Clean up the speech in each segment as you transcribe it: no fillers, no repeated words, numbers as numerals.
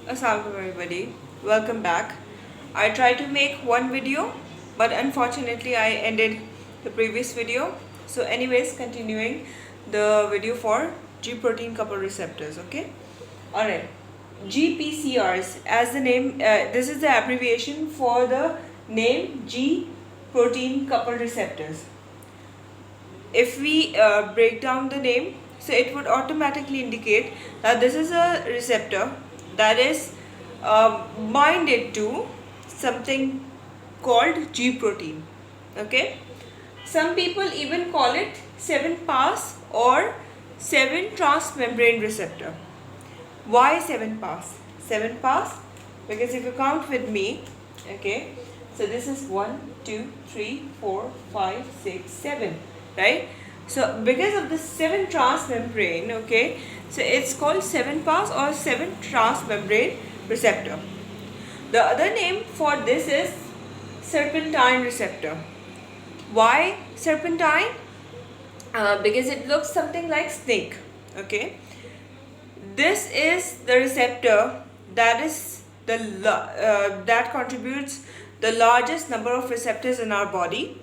Assalamualaikum everybody, welcome back. I tried to make one video, but unfortunately I ended the previous video. So anyways, continuing the video for G protein coupled receptors. Okay, alright. GPCRs, as the name, this is the abbreviation for the name G protein coupled receptors. If we break down the name, so it would automatically indicate that this is a receptor that is binded to something called G protein. Okay, some people even call it 7-pass or 7 transmembrane receptor. Why 7-pass? 7-pass because if you count with me, okay, so this is 1, 2, 3, 4, 5, 6, 7, right? So because of the 7 transmembrane, okay, so it's called 7-pass or 7 transmembrane receptor. The other name for this is serpentine receptor. Why serpentine? Because it looks something like snake. Okay, this is the receptor that is that contributes the largest number of receptors in our body,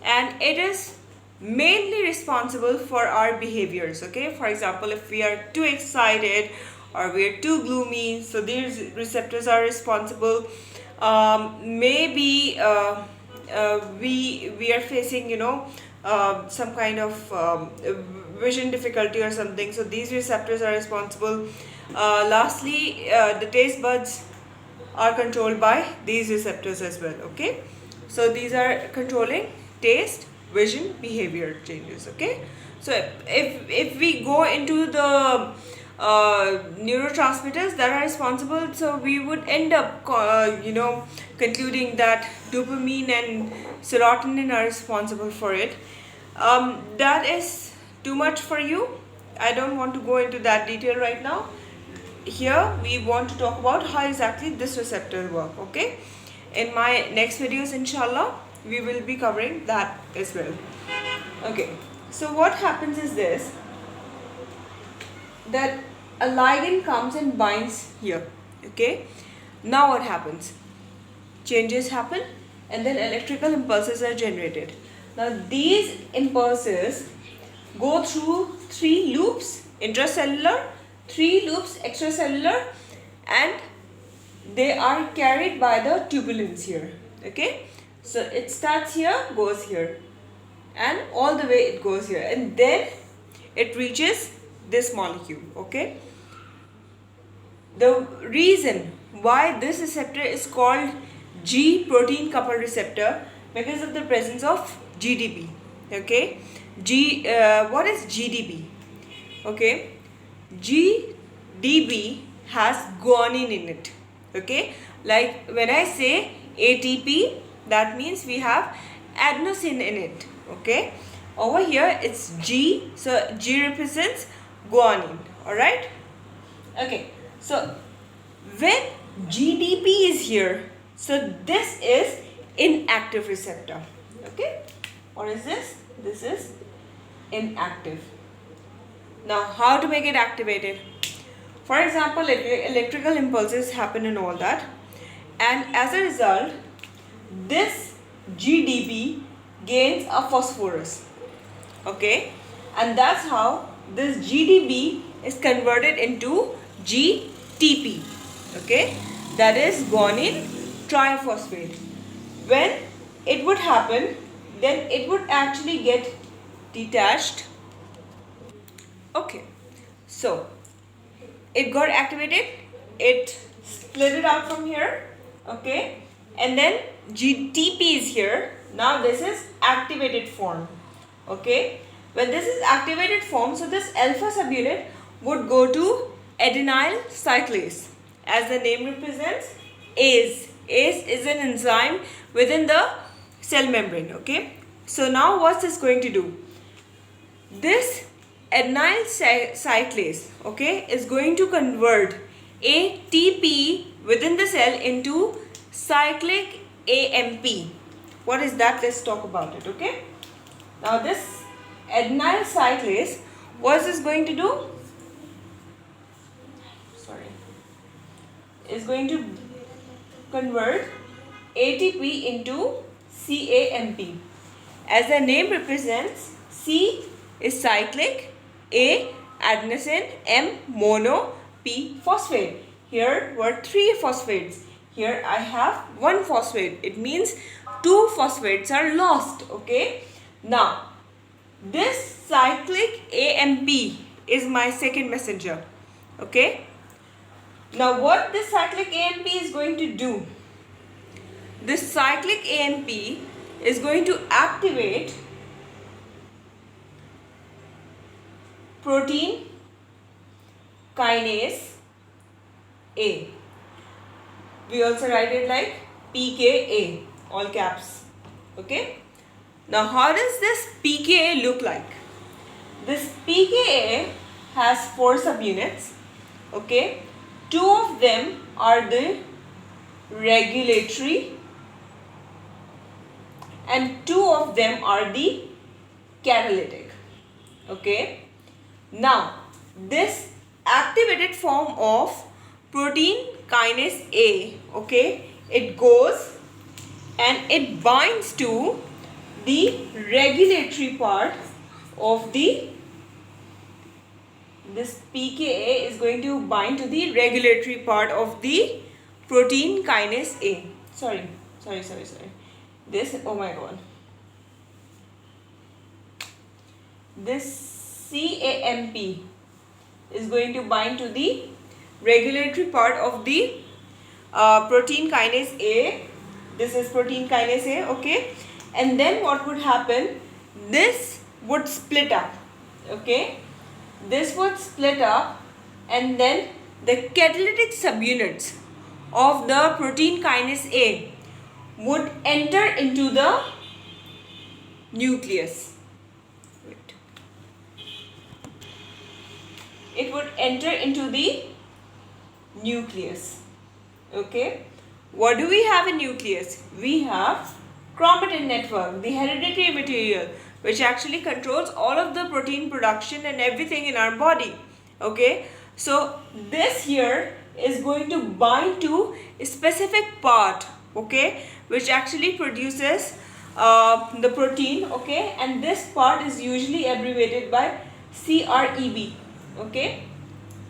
and it is mainly responsible for our behaviors. Okay, for example, if we are too excited or we are too gloomy, so these receptors are responsible. Maybe we are facing, some kind of vision difficulty or something, so these receptors are responsible. Lastly, the taste buds are controlled by these receptors as well. Okay, so these are controlling taste, vision, behavior changes. Okay, so if we go into the neurotransmitters that are responsible, so we would end up concluding that dopamine and serotonin are responsible for it. That is too much for you. I don't want to go into that detail right now. Here we want to talk about how exactly this receptor work. Okay, in my next videos, inshallah, we will be covering that as well. Okay, so what happens is this, that a ligand comes and binds here. Okay, now what happens? Changes happen and then electrical impulses are generated. Now these impulses go through 3 loops intracellular, 3 loops extracellular, and they are carried by the tubulins here. Okay, so it starts here, goes here, and all the way it goes here, and then it reaches this molecule. Okay, the reason why this receptor is called G protein coupled receptor, because of the presence of GDP. Okay, what is GDP? Okay, GDP has guanine in it. Okay, like when I say ATP, that means we have adenosine in it. Okay, over here it's G, so G represents guanine. All right. Okay, so when GDP is here, so this is inactive receptor. Okay, what is this? This is inactive. Now, how to make it activated? For example, electrical impulses happen and all that, and as a result, this GDP gains a phosphorus. Okay, and that's how this GDP is converted into GTP. Okay, that is guanine triphosphate. When it would happen, then it would actually get detached. Okay, so it got activated, it split it out from here. Okay, and then GTP is here. Now this is activated form. Okay, when this is activated form, so this alpha subunit would go to adenyl cyclase. As the name represents, ACE. ACE is an enzyme within the cell membrane. Okay, so now what's this going to do? This adenyl cyclase, okay, is going to convert ATP within the cell into cyclic AMP. What is that? Let's talk about it. Okay, now this adenyl cyclase, what is this going to do? Sorry, is going to convert ATP into CAMP. As the name represents, C is cyclic, A adenosine, M mono, P phosphate. Here were 3 phosphates. Here I have 1 phosphate. It means 2 phosphates are lost. Okay. Now, this cyclic AMP is my second messenger. Okay. Now, what this cyclic AMP is going to do? This cyclic AMP is going to activate protein kinase A. We also write it like pKa, all caps. Okay. Now, how does this pKa look like? This pKa has 4 subunits. Okay. 2 of them are the regulatory and 2 of them are the catalytic. Okay. Now, this activated form of protein kinase A, okay, it goes and it binds to the regulatory part of this pKa is going to bind to the regulatory part of the protein kinase A. Sorry. This, oh my god. This CAMP is going to bind to the regulatory part of the protein kinase A. This is protein kinase A, okay. And then what would happen? This would split up, okay. This would split up and then the catalytic subunits of the protein kinase A would enter into the nucleus. Wait. It would enter into the nucleus. Okay. What do we have in nucleus? We have chromatin network, the hereditary material, which actually controls all of the protein production and everything in our body. Okay. So this here is going to bind to a specific part, okay, which actually produces the protein, okay, and this part is usually abbreviated by CREB, okay.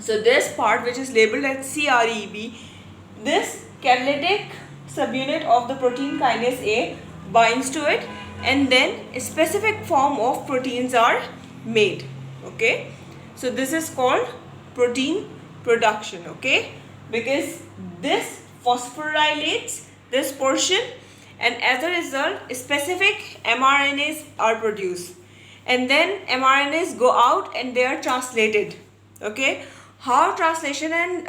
So this part, which is labeled as CREB, this catalytic subunit of the protein kinase A binds to it, and then a specific form of proteins are made, okay. So this is called protein production, okay, because this phosphorylates this portion, and as a result specific mRNAs are produced, and then mRNAs go out and they are translated, okay. How translation and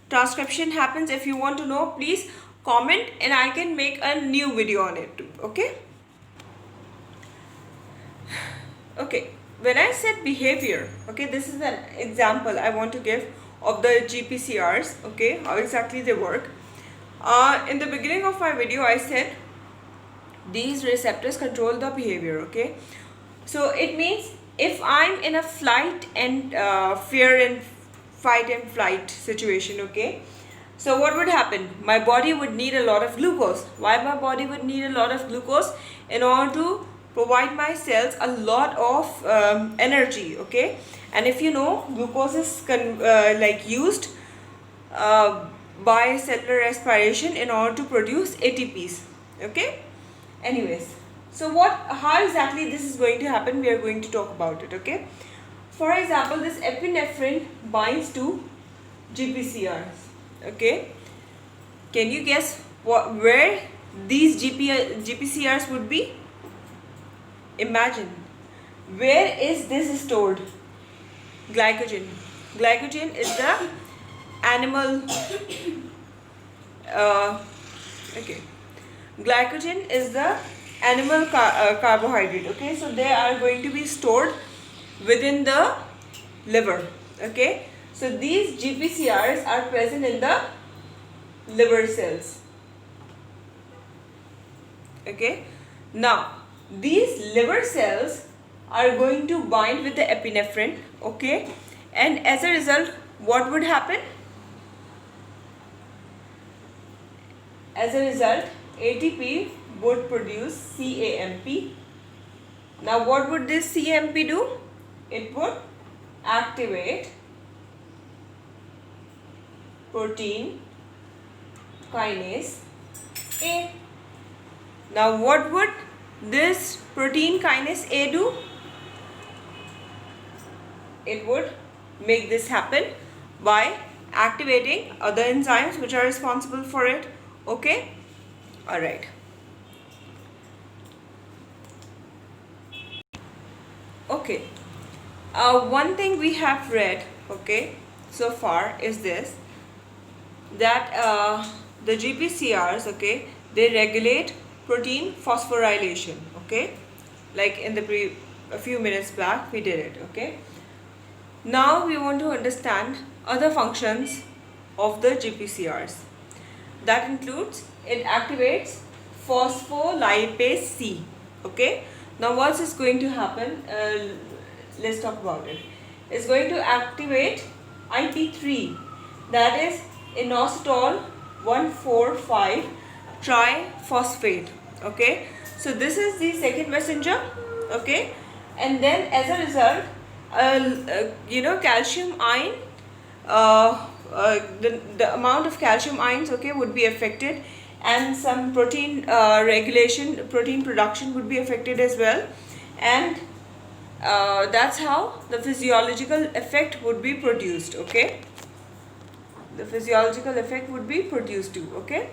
transcription happens, if you want to know, please comment and I can make a new video on it too, okay. Okay, when I said behavior, okay, this is an example I want to give of the GPCRs, okay, how exactly they work. In the beginning of my video I said these receptors control the behavior, okay. So it means if I'm in a flight and fight and flight situation, okay, so what would happen? My body would need a lot of glucose. Why my body would need a lot of glucose? In order to provide my cells a lot of energy, okay. And if you know, glucose is used by cellular respiration in order to produce ATPs, okay. Anyways, so how exactly this is going to happen, we are going to talk about it, okay. For example, this epinephrine binds to GPCRs, okay. Can you guess where these GPCRs would be? Imagine, where is this stored? Glycogen. Glycogen is the animal okay, glycogen is the animal carbohydrate, okay. So they are going to be stored within the liver, okay. So these GPCRs are present in the liver cells, okay. Now these liver cells are going to bind with the epinephrine, okay, and as a result what would happen? as a result, ATP would produce CAMP. Now what would this CAMP do? It would activate protein kinase A. Now what would this protein kinase A do? It would make this happen by activating other enzymes which are responsible for it. Okay? Alright. Okay. One thing we have read, okay, so far is this, that the GPCRs, okay, they regulate protein phosphorylation, okay, like in the a few minutes back we did it, okay. Now we want to understand other functions of the GPCRs. That includes, it activates phospholipase C, okay. Now what's is going to happen? Let's talk about it. It's going to activate IP3, that is inositol 1,4,5 triphosphate, okay. So this is the second messenger, okay, and then as a result, calcium ion, the amount of calcium ions, okay, would be affected, and some protein regulation, protein production would be affected as well, and that's how the physiological effect would be produced, okay. The physiological effect would be produced too, okay.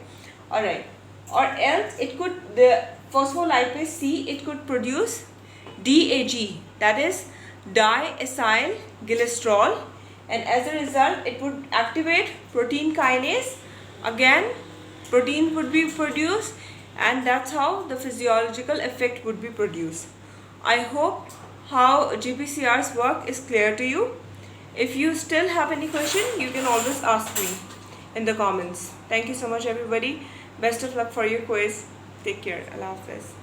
Alright, or else it could, the phospholipase C, it could produce DAG, that is diacyl glycerol, and as a result it would activate protein kinase. Again protein would be produced, and that's how the physiological effect would be produced. I hope how GPCRs work is clear to you. If you still have any question, you can always ask me in the comments. Thank you so much everybody. Best of luck for your quiz. Take care. Allah Hafiz.